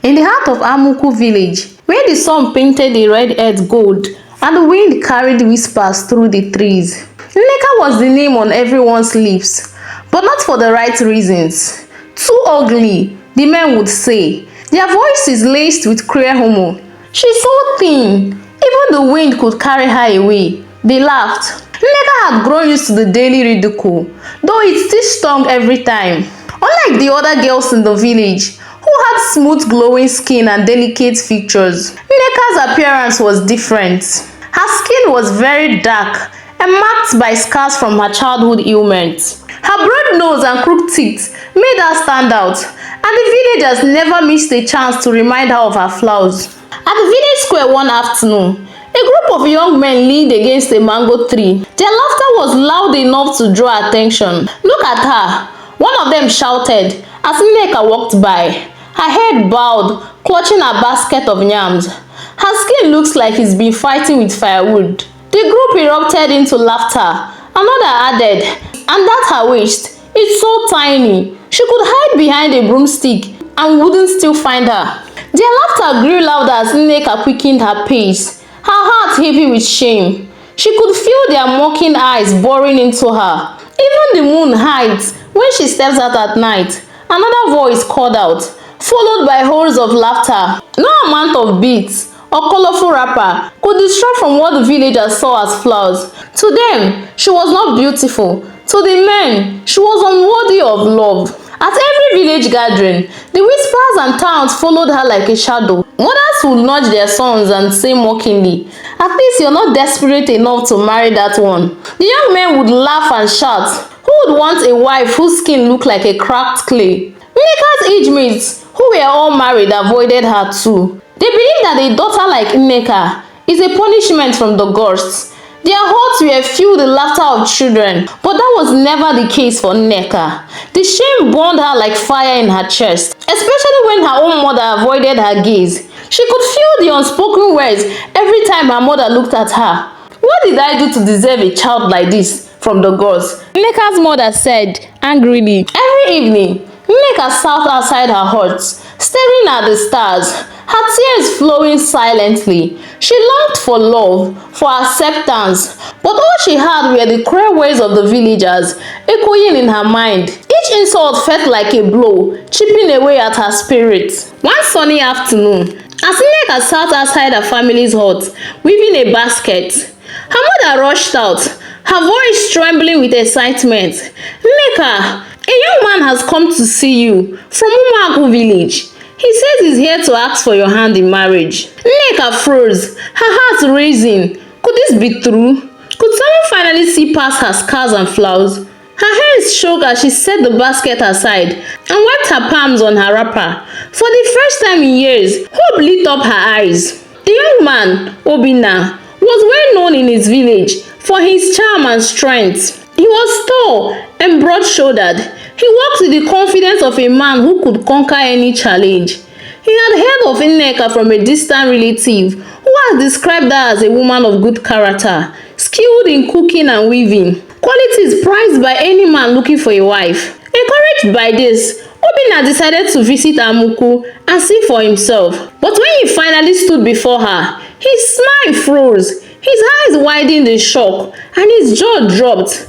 In the heart of Amuku village, where the sun painted the red earth gold and the wind carried whispers through the trees, Nneka was the name on everyone's lips, but not for the right reasons. Too ugly, the men would say. Their voices laced with cruel humor. She's so thin, even the wind could carry her away. They laughed. Nneka had grown used to the daily ridicule, though it still stung every time. Unlike the other girls in the village, who had smooth glowing skin and delicate features, Nneka's appearance was different. Her skin was very dark and marked by scars from her childhood ailments. Her broad nose and crooked teeth made her stand out, and the villagers never missed a chance to remind her of her flaws. At the village square one afternoon, a group of young men leaned against a mango tree. Their laughter was loud enough to draw attention. "Look at her," one of them shouted as Nneka walked by, her head bowed, clutching a basket of yams. "Her skin looks like it's been fighting with firewood." The group erupted into laughter. Another added, "And that her waist, it's so tiny. She could hide behind a broomstick and wouldn't still find her." Their laughter grew louder as Nneka quickened her pace, her heart heavy with shame. She could feel their mocking eyes boring into her. Even the moon hides when she steps out at night. Another voice called out, followed by howls of laughter. No amount of beats or colorful wrapper could distract from what the villagers saw as flaws. To them, she was not beautiful. To the men, she was unworthy of love. At every village gathering, the whispers and taunts followed her like a shadow. Mothers would nudge their sons and say mockingly, "At least you're not desperate enough to marry that one." The young men would laugh and shout, "Who would want a wife whose skin looked like a cracked clay?" Nneka's age mates, who were all married, avoided her too. They believed that a daughter like Nneka is a punishment from the gods. Their hearts were filled with the laughter of children, but that was never the case for Nneka. The shame burned her like fire in her chest, especially when her own mother avoided her gaze. She could feel the unspoken words every time her mother looked at her. "What did I do to deserve a child like this from the gods?" Nneka's mother said angrily. Every evening, Nneka sat outside her hut, staring at the stars, her tears flowing silently. She longed for love, for acceptance, but all she had were the cruel words of the villagers echoing in her mind. Each insult felt like a blow, chipping away at her spirit. One sunny afternoon, as Nneka sat outside her family's hut, weaving a basket, her mother rushed out, her voice trembling with excitement. "Nneka, a young man has come to see you from Umuagu village. He says he's here to ask for your hand in marriage." Nneka froze, her heart racing. Could this be true? Could someone finally see past her scars and flaws? Her hands shook as she set the basket aside and wiped her palms on her wrapper. For the first time in years, hope lit up her eyes. The young man, Obinna, was well known in his village for his charm and strength. He was tall and broad-shouldered. He walked with the confidence of a man who could conquer any challenge. He had heard of Nneka from a distant relative who had described her as a woman of good character, skilled in cooking and weaving, qualities prized by any man looking for a wife. Encouraged by this, Obinna decided to visit Amuku and see for himself. But when he finally stood before her, his smile froze, his eyes widened in shock, and his jaw dropped.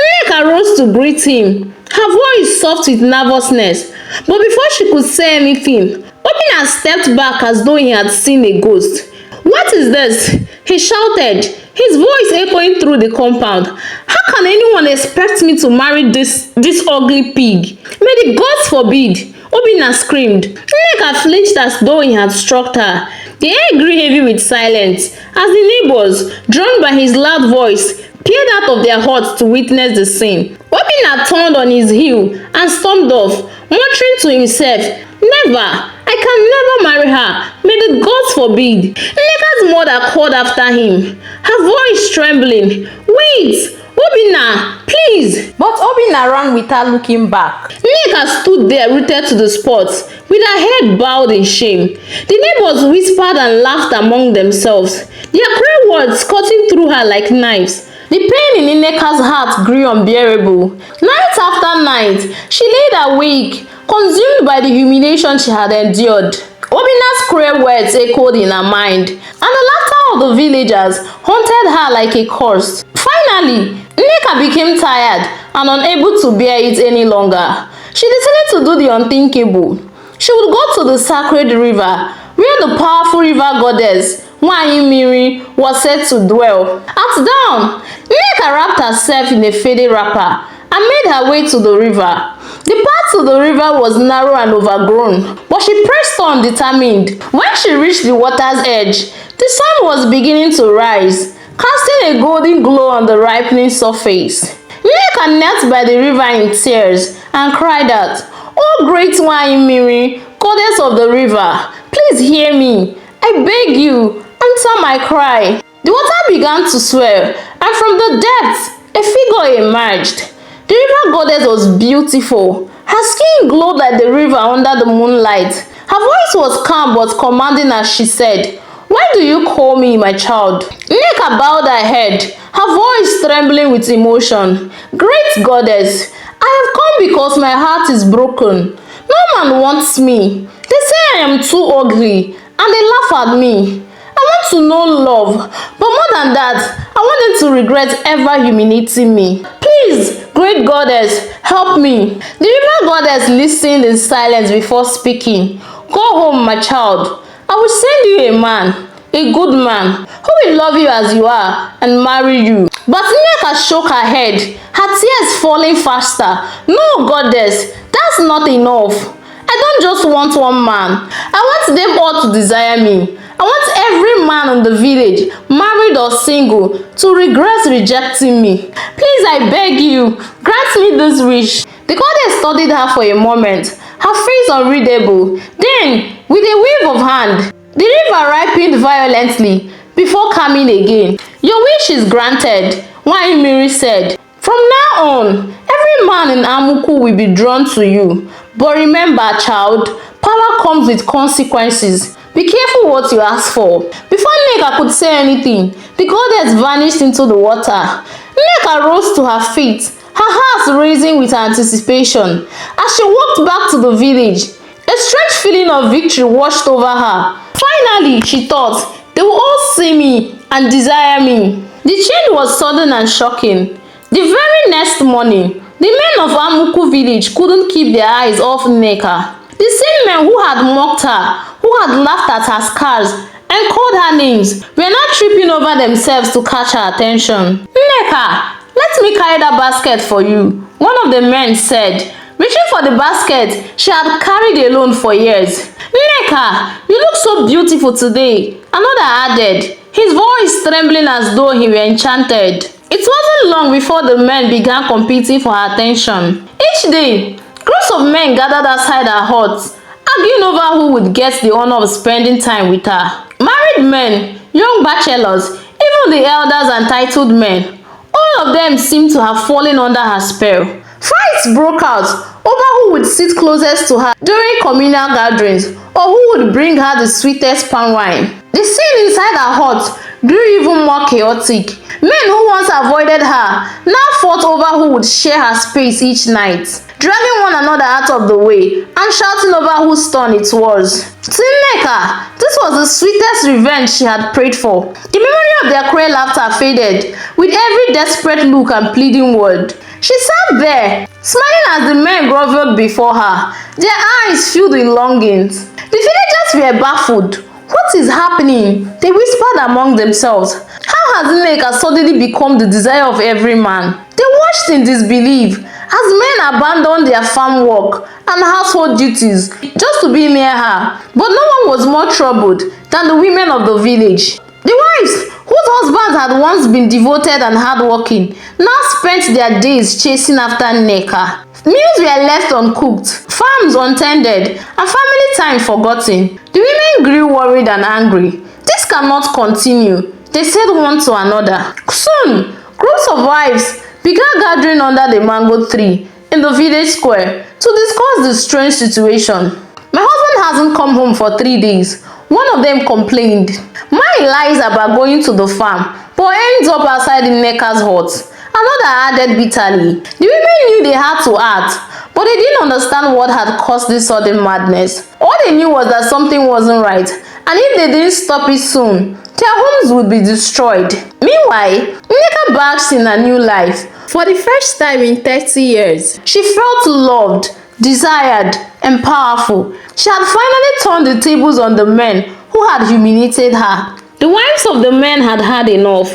Nneka rose to greet him, her voice soft with nervousness. But before she could say anything, Obinna stepped back as though he had seen a ghost. "What is this?" he shouted, his voice echoing through the compound. "How can anyone expect me to marry this ugly pig? May the gods forbid!" Obinna screamed. Nneka flinched as though he had struck her. The air grew heavy with silence as the neighbors, drawn by his loud voice, peered out of their huts to witness the scene. Obinna turned on his heel and stormed off, muttering to himself, "Never! I can never marry her. May the gods forbid!" Nneka's mother called after him, her voice trembling. "Wait! Obinna, please!" But Obinna ran without looking back. Nneka stood there rooted to the spot, with her head bowed in shame. The neighbors whispered and laughed among themselves, their cruel words cutting through her like knives. The pain in Nneka's heart grew unbearable. Night after night, she laid awake, consumed by the humiliation she had endured. One Nneka's cruel words echoed in her mind, and the laughter of the villagers haunted her like a curse. Finally, Nneka became tired and unable to bear it any longer. She decided to do the unthinkable. She would go to the sacred river, where the powerful river goddess Mmiri was said to dwell. At dawn, Nneka wrapped herself in a faded wrapper and made her way to the river. The path to the river was narrow and overgrown, but she pressed on determined. When she reached the water's edge, the sun was beginning to rise, casting a golden glow on the ripening surface. Nneka knelt by the river in tears and cried out, "O great Mmiri, goddess of the river, please hear me. I beg you, answer my cry." The water began to swell, and from the depths, a figure emerged. The river goddess was beautiful. Her skin glowed like the river under the moonlight. Her voice was calm but commanding as she said, "Why do you call me, my child?" Nneka bowed her head, her voice trembling with emotion. "Great goddess, I have come because my heart is broken. No man wants me. They say I am too ugly, and they laugh at me. I want to know love, but more than that, I want them to regret ever humiliating me. Please, great goddess, help me." The river goddess listened in silence before speaking. "Go home, my child. I will send you a man, a good man, who will love you as you are and marry you." But Nneka shook her head, her tears falling faster. "No, goddess, that's not enough. I don't just want one man. I want them all to desire me. I want every man in the village, married or single, to regret rejecting me. Please, I beg you, grant me this wish." The goddess studied her for a moment, her face unreadable. Then, with a wave of hand, the river ripened violently before calming again. "Your wish is granted," Mmiri said. "From now on, every man in Amuku will be drawn to you. But remember, child, power comes with consequences. Be careful what you ask for." Before Nneka could say anything, the goddess vanished into the water. Nneka rose to her feet, her heart racing with anticipation. As she walked back to the village, a strange feeling of victory washed over her. Finally, she thought, they will all see me and desire me. The change was sudden and shocking. The very next morning, the men of Amuku village couldn't keep their eyes off Nneka. The same men who had mocked her, who had laughed at her scars and called her names, were now tripping over themselves to catch her attention. "Nneka, let me carry that basket for you," one of the men said. Reaching for the basket she had carried alone for years. "Nneka, you look so beautiful today," another added, his voice trembling as though he were enchanted. It wasn't long before the men began competing for her attention. Each day, groups of men gathered outside her hut, arguing over who would get the honor of spending time with her. Married men, young bachelors, even the elders and titled men, all of them seemed to have fallen under her spell. Fights broke out over who would sit closest to her during communal gatherings or who would bring her the sweetest palm wine. The scene inside her hut grew even more chaotic. Men who once avoided her now fought over who would share her space each night, dragging one another out of the way and shouting over whose turn it was. To Nneka, this was the sweetest revenge she had prayed for. The memory of their cruel laughter faded with every desperate look and pleading word. She sat there, smiling as the men grovelled before her, their eyes filled with longings. The villagers were baffled. "What is happening?" they whispered among themselves. "How has Nneka suddenly become the desire of every man?" They watched in disbelief as men abandoned their farm work and household duties just to be near her. But no one was more troubled than the women of the village. The wives, whose husbands had once been devoted and hardworking, now spent their days chasing after Nneka. Meals were left uncooked, farms untended, and family time forgotten. The women grew worried and angry. "This cannot continue," they said one to another. Soon, groups of wives began gathering under the mango tree in the village square to discuss the strange situation. "My husband hasn't come home for 3 days," one of them complained. "Mine lies about going to the farm, but ends up outside Nneka's hut," another added bitterly. The women knew they had to act, But they didn't understand what had caused this sudden madness. All they knew was that something wasn't right, and if they didn't stop it soon, their homes would be destroyed. Meanwhile, Nneka basked in a new life. For the first time in 30 years, she felt loved, desired, and powerful. She had finally turned the tables on the men who had humiliated her. The wives of the men had had enough.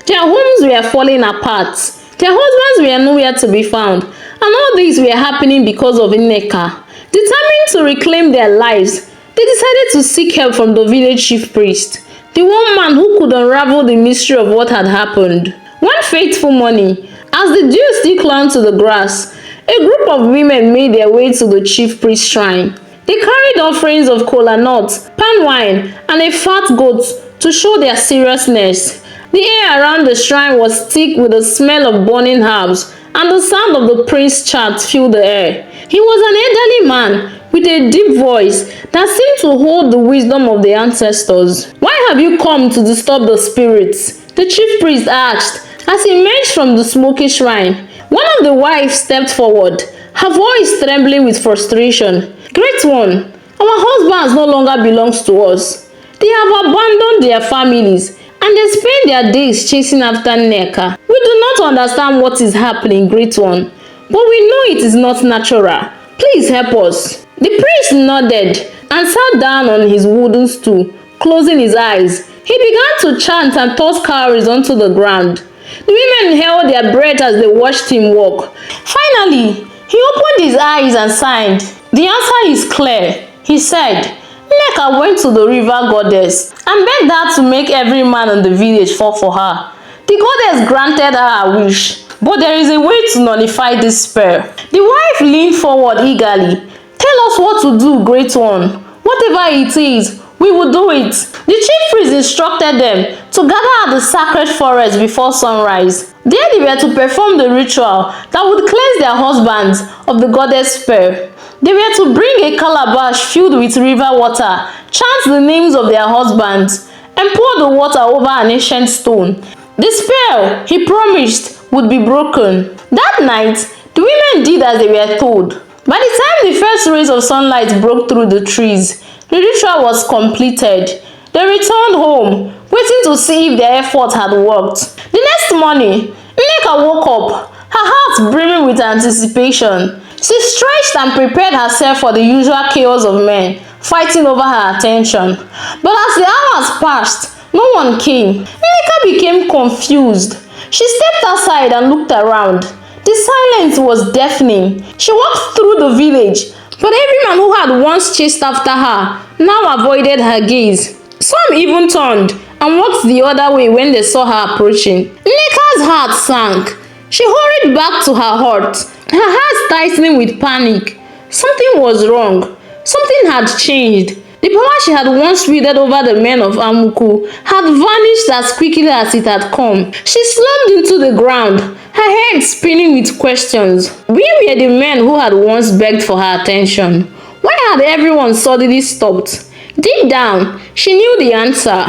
Their homes were falling apart. Their husbands were nowhere to be found. And all these were happening because of Nneka. Determined to reclaim their lives, they decided to seek help from the village chief priest, the one man who could unravel the mystery of what had happened. One fateful morning, as the dew still clung to the grass, a group of women made their way to the chief priest's shrine. They carried offerings of kola nuts, palm wine, and a fat goat to show their seriousness. The air around the shrine was thick with the smell of burning herbs, and the sound of the priest's chant filled the air. He was an elderly man with a deep voice that seemed to hold the wisdom of the ancestors. "Why have you come to disturb the spirits?" the chief priest asked as he emerged from the smoky shrine. One of the wives stepped forward, her voice trembling with frustration. "Great one, our husbands no longer belong to us. They have abandoned their families and they spend their days chasing after Nneka. We do not understand what is happening, great one, but we know it is not natural. Please help us." The priest nodded and sat down on his wooden stool, closing his eyes. He began to chant and toss cowries onto the ground. The women held their breath as they watched him walk. Finally, he opened his eyes and sighed. "The answer is clear," he said. Nneka went to the river goddess and begged her to make every man in the village fall for her. The goddess granted her her wish, but there is a way to nullify this spell. The wife leaned forward eagerly. "Tell us what to do, great one. Whatever it is, we will do it." The chief priest instructed them to gather at the sacred forest before sunrise. There they were to perform the ritual that would cleanse their husbands of the goddess spell. They were to bring a calabash filled with river water, chant the names of their husbands, and pour the water over an ancient stone. The spell, he promised, would be broken. That night, the women did as they were told. By the time the first rays of sunlight broke through the trees, the ritual was completed. They returned home, waiting to see if their effort had worked. The next morning, Nneka woke up, her heart brimming with anticipation. She stretched and prepared herself for the usual chaos of men fighting over her attention. But as the hours passed, no one came. Nneka became confused. She stepped outside and looked around. The silence was deafening. She walked through the village, but every man who had once chased after her now avoided her gaze. Some even turned and walked the other way when they saw her approaching. Nneka's heart sank. She hurried back to her hut, her heart tightening with panic. Something was wrong. Something had changed. The power she had once wielded over the men of Amuku had vanished as quickly as it had come. She slumped into the ground, her head spinning with questions. Where were the men who had once begged for her attention? Why had everyone suddenly stopped? Deep down, she knew the answer.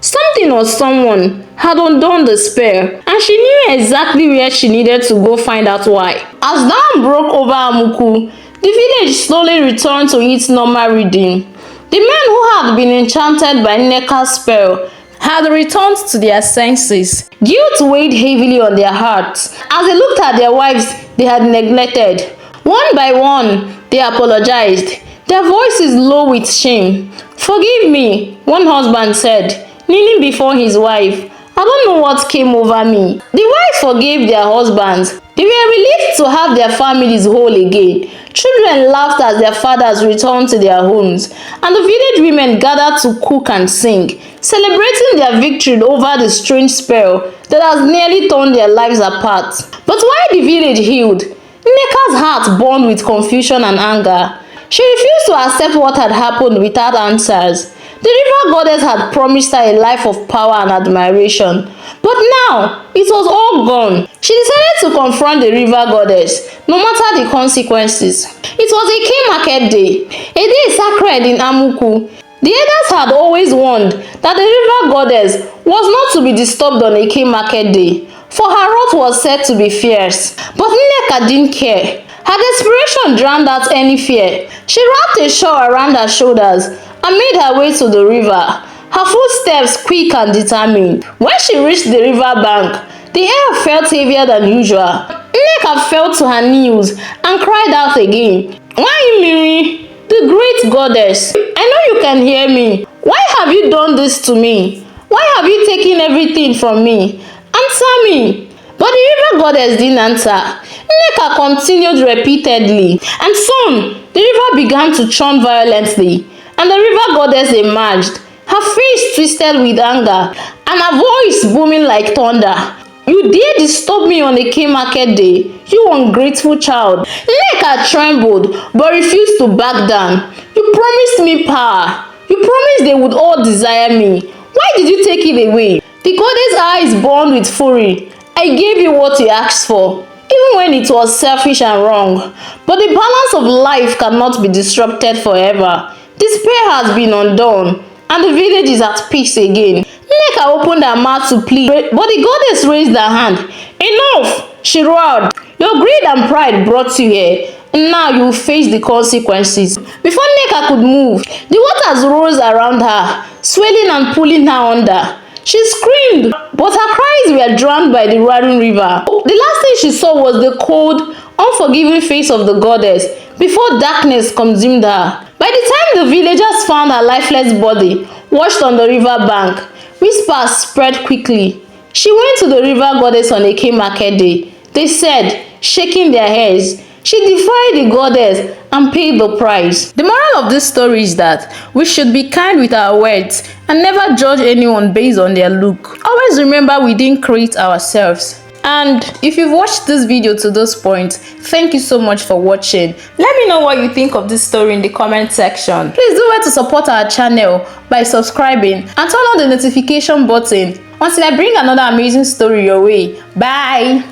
Something or someone had undone the spell, and she knew exactly where she needed to go find out why. As dawn broke over Amuku, the village slowly returned to its normal rhythm. The men who had been enchanted by Nneka's spell had returned to their senses. Guilt weighed heavily on their hearts as they looked at their wives they had neglected. One by one, they apologized, their voices low with shame. "Forgive me," one husband said, kneeling before his wife. "I don't know what came over me." The wives forgave their husbands. They were relieved to have their families whole again. Children laughed as their fathers returned to their homes, and the village women gathered to cook and sing, celebrating their victory over the strange spell that has nearly torn their lives apart. But while the village healed, Nneka's heart burned with confusion and anger. She refused to accept what had happened without answers. The river goddess had promised her a life of power and admiration, but now it was all gone. She decided to confront the river goddess, no matter the consequences. It was a Eke market day, a day sacred in Amuku. The elders had always warned that the river goddess was not to be disturbed on Eke market day, for her wrath was said to be fierce. But Nneka didn't care. Her desperation drowned out any fear. She wrapped a shawl around her shoulders and made her way to the river, her footsteps quick and determined. When she reached the river bank, the air felt heavier than usual. Nneka fell to her knees and cried out again. "Why, Miri, the great goddess, I know you can hear me. Why have you done this to me? Why have you taken everything from me? Answer me." But the river goddess didn't answer. Nneka continued repeatedly, and soon the river began to churn violently, and the river goddess emerged, her face twisted with anger, and her voice booming like thunder. "You dare disturb me on a King market day, you ungrateful child." Nneka trembled but refused to back down. "You promised me power. You promised they would all desire me. Why did you take it away?" The goddess' eyes burned with fury. "I gave you what you asked for, even when it was selfish and wrong. But the balance of life cannot be disrupted forever. Despair has been undone, and the village is at peace again." Nneka opened her mouth to plead, but the goddess raised her hand. "Enough!" she roared. "Your greed and pride brought you here, and now you will face the consequences." Before Nneka could move, the waters rose around her, swelling and pulling her under. She screamed, but her cries were drowned by the roaring river. The last thing she saw was the cold, unforgiving face of the goddess before darkness consumed her. By the time the villagers found her lifeless body washed on the river bank, whispers spread quickly. "She went to the river goddess on a King market day," they said, shaking their heads. "She defied the goddess and paid the price." The moral of this story is that we should be kind with our words and never judge anyone based on their look. Always remember we didn't create ourselves. And if you've watched this video to this point, thank you so much for watching. Let me know what you think of this story in the comment section. Please do well to support our channel by subscribing and turn on the notification button until I bring another amazing story your way. Bye!